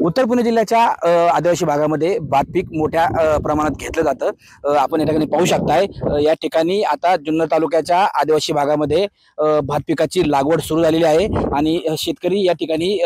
उत्तर पुणे जिल्ह्याच्या आदिवासी भागामध्ये भात पीक मोठ्या प्रमाणात घेतलं जातं। आपण या ठिकाणी पाहू शकताय, या ठिकाणी आता जुन्नर तालुक्याच्या आदिवासी भागामध्ये भात पिकाची लागवड सुरू झालेली आहे आणि शेतकरी या ठिकाणी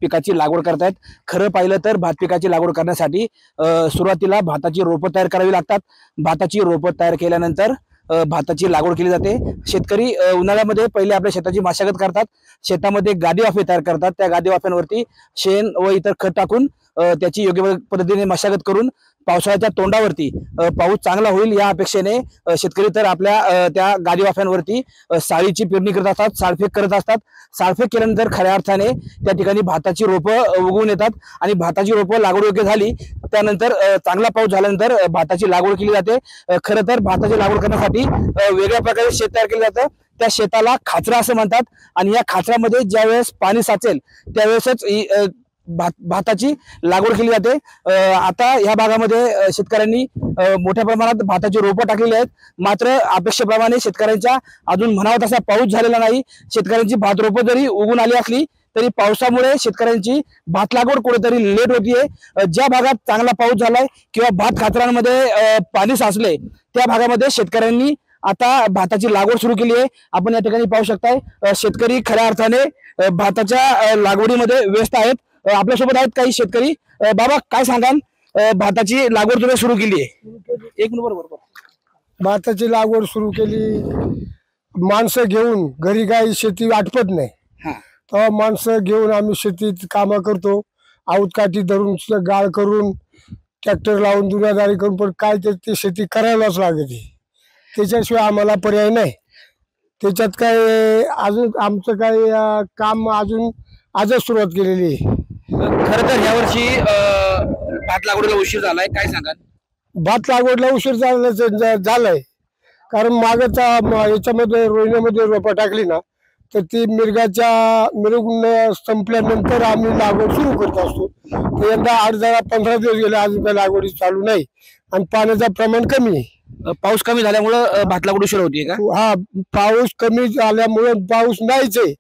पिकाची लागवड करतायत। खरं पाहिलं तर भात पिकाची लागवड करण्यासाठी सुरुवातीला भाताची रोपं तयार करावी लागतात। भाताची रोपं तयार केल्यानंतर भाताची लागवड केली जाते। शेतकरी उन्हाळ्यामध्ये पहिले आपल्या शेताची मशागत करतात, शेतामध्ये गादी वाफे तयार करतात। त्या गादी वाफ्यांवरती शेण व इतर खत टाकून त्याची योग्य पद्धतीने मशागत करून पावसाळ्याच्या तोंडावरती पाऊस चांगला होईल या अपेक्षेने शेतकरी तर आपल्या त्या गादी वाफ्यांवरती साळीची पेरणी करत असतात, साळफेक करत असतात। साळफेक केल्यानंतर खऱ्या अर्थाने त्या ठिकाणी भाताची रोपं उगवून येतात आणि भाताची रोपं लागवड योग्य झाली त्यानंतर चांगला पाऊस झाल्यानंतर भाताची लागवड केली जाते। खरं तर भाताची लागवड करण्यासाठी वेगळ्या प्रकारे शेत तयार केलं जातं। त्या शेताला खाचरा असं म्हणतात आणि या खाचऱ्यामध्ये ज्यावेळेस पाणी साचेल त्यावेळेसच भाताची लागवड केली जाते। आता या भागामध्ये शेतकऱ्यांनी मोठ्या प्रमाणात भाताची रोपं टाकलेली आहेत, मात्र अपेक्षेप्रमाणे शेतकऱ्यांच्या अजून म्हणावा तसा पाऊस झालेला नाही। शेतकऱ्यांची भात रोपं जरी उगून आली असली तरी पावसामुळे शेतकऱ्यांची भात लागवड कुठेतरी लेट होतीये। ज्या भागात चांगला पाऊस झालाय किंवा भात खाचरांमध्ये पाणी साचले त्या भागामध्ये शेतकऱ्यांनी आता भाताची लागवड सुरू केली आहे। आपण या ठिकाणी पाहू शकताय, शेतकरी खऱ्या अर्थाने भाताच्या लागवडीमध्ये व्यस्त आहेत। आपल्यासोबत आहेत काही शेतकरी। बाबा काय सांगाल, भाताची लागवड तुम्ही सुरू केली आहे? एक नंबर बरोबर। भाताची लागवड सुरू केली, माणसं घेऊन घरी काही शेती आटपत नाही, तेव्हा माणसं घेऊन आम्ही शेतीत कामं करतो। आऊत काठी धरून गाळ करून ट्रॅक्टर लावून दुनियादारी करून, पण काय ते शेती करायलाच लागते, त्याच्याशिवाय आम्हाला पर्याय नाही। त्याच्यात काय अजून आमचं काय काम अजून आजच सुरुवात केलेली आहे। खरं तर यावर्षी भात लागवडीला उशीर झालाय, काय सांगाल? भात लागवडला उशीर झालाय कारण मागचा याच्यामध्ये रोहिण्यामध्ये रोपं टाकली ना तर ती मिरगून संपल्यानंतर आम्ही लागवड सुरू करत असतो। तर यंदा 8-15 दिवस गेले अजून काही लागवडी चालू नाही आणि पाण्याचं प्रमाण कमी आहे। पाऊस कमी झाल्यामुळे भात लागवड उशीर होतीये का? हा, पाऊस कमी झाल्यामुळे पाऊस नाहीच आहे,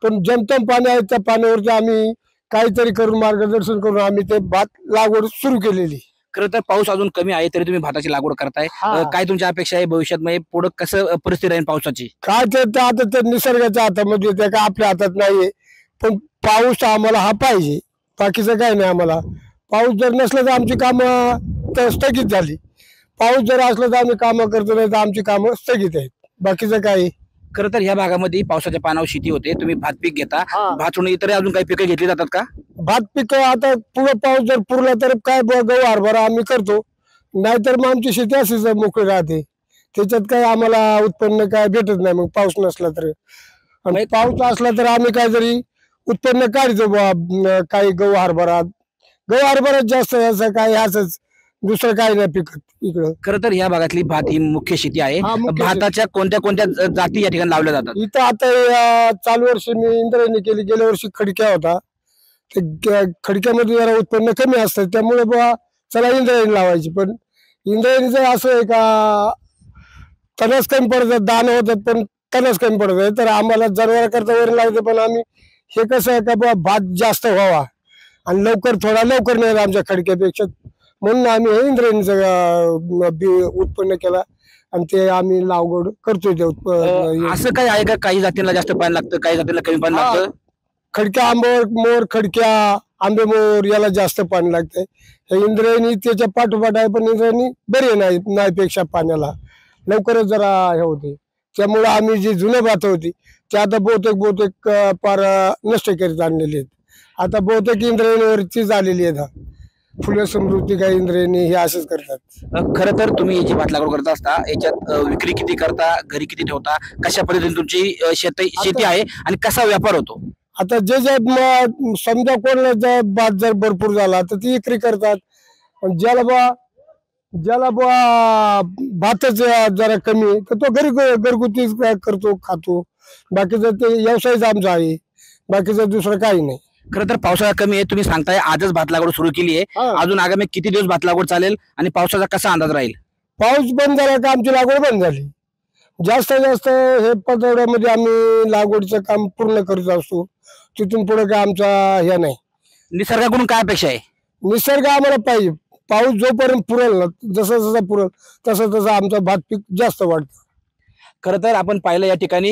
पण जमतम पाणी आहे त्या पाण्यावरती आम्ही काहीतरी करून मार्गदर्शन करून आम्ही ते भात लागवड सुरू केलेली। खरं तर पाऊस अजून कमी आहे तरी तुम्ही भाताची लागवड करताय, काय तुमची अपेक्षा आहे भविष्यात? म्हणजे पुढे कसं परिस्थिती राहील पावसाची? काय ते आता तर निसर्गाच्या हातामध्ये, ते काय आपल्या हातात नाहीये, पण पाऊस आम्हाला हा पाहिजे, बाकीचं काय नाही आम्हाला। पाऊस जर नसला तर आमची कामं तर स्थगित झाली, पाऊस जर असला तर आम्ही कामं करतो, नाही तर आमची कामं स्थगित आहेत, बाकीचं काय। खरं तर ह्या भागामध्ये पावसाच्या पानावर शेती होते, तुम्ही भात पीक घेता, भात सोडून इतर अजून काही पिकं घेतली जातात का? भात पीक आता पुढे पाऊस जर पुरला तर काय गहू हरभरा आम्ही करतो, नाहीतर मग आमची शेती अशीच मोकळी राहते, त्याच्यात काय आम्हाला उत्पन्न काय भेटत नाही। मग पाऊस नसला तर, आणि पाऊस असला तर आम्ही काहीतरी उत्पन्न काढतो, काही गहू हरभरा जास्त, असं काय असंच दुसरं काही नाही पिकत इकडं। खरं तर या भागातली भात ही मुख्य शेती आहे। भाताच्या कोणत्या कोणत्या जाती या ठिकाणी लावल्या जातात? इथं आता चालू वर्षी मी इंद्रायणी केली, गेल्या वर्षी खडक्या होता, खडक्यामध्ये जरा उत्पन्न कमी असतं, त्यामुळे बुवा चला इंद्रायणी लावायची। पण इंद्रायणीचं असं आहे का तणस कमी पडतात, दाणं होतात पण तणस कमी पडत आहे, तर आम्हाला जनावर करता वर लागते। पण आम्ही हे कसं आहे का बुवा भात जास्त व्हावा आणि थोडा लवकर नाही आमच्या खडक्यापेक्षा, म्हणून आम्ही हे इंद्रायणीचं उत्पन्न केला आणि ते आम्ही लागवड करतोय। असं काय आहे का काही जातींना जास्त पाणी लागतं, काही जातींना कमी पाणी लागतं? खडक्या मोर खडक्या आंबे मोर याला जास्त पाणी लागतंय, हे इंद्रायणी त्याच्या पाठोपाठ आहे, पण इंद्रायणी बरी नाही पेक्षा पाण्याला लवकरच जरा हे होते, त्यामुळे आम्ही जी जुने भात होती ते आता बहुतेक पार नष्ट करीत आणलेली आहेत। आता बहुतेक इंद्रायणीवरची झालेली आहेत, फुले समृद्धी काय इंद्रायणी हे असंच करतात। खरं तर तुम्ही याची भात लागवड करत असता, याच्यात विक्री किती करता, घरी किती ठेवता, कशा पद्धतीने तुमची शेती आहे आणि कसा व्यापार होतो? आता जे समजा कोणाला भात जर भरपूर झाला तर ती विक्री करतात, ज्याला भातच जरा कमी तर तो घरगुती करतो, खातो, बाकीचं ते व्यवसायच आमचा आहे, बाकीचं दुसरं काही नाही। खरं तर पावसाळा कमी आहे, तुम्ही सांगताय आजच भात लागवड सुरू केली आहे, अजून आगामी किती दिवस भात लागवड चालेल आणि पावसाचा कसा अंदाज राहील? पाऊस बंद झाला का आमची लागवड बंद झाली, जास्त हे पंधरवड्यामध्ये आम्ही लागवडीचं काम पूर्ण करत असतो, तिथून पुढे काय आमचा हे नाही। निसर्गाकडून काय अपेक्षा आहे? निसर्ग आम्हाला पाहिजे. पाऊस जोपर्यंत पुरेल ना, जसं जसं पुरेल तसं तसं आमचं भात पीक जास्त वाढतं. खरं तर आपण पाहिलं या ठिकाणी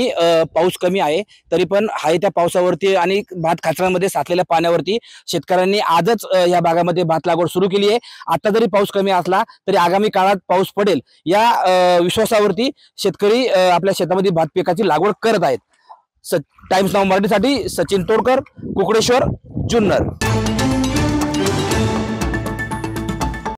पाऊस कमी आहे, तरी पण आहे त्या पावसावरती आणि भात खाचरांमध्ये साचलेल्या पाण्यावरती शेतकऱ्यांनी आजच या भागामध्ये भात लागवड सुरू केली आहे. आता जरी पाऊस कमी असला तरी आगामी काळात पाऊस पडेल या विश्वासावरती शेतकरी आपल्या शेतामध्ये भात पिकाची लागवड करत आहेत. टाइम्स नाऊ मराठीसाठी सचिन तोडकर, कुकडेश्वर, जुन्नर.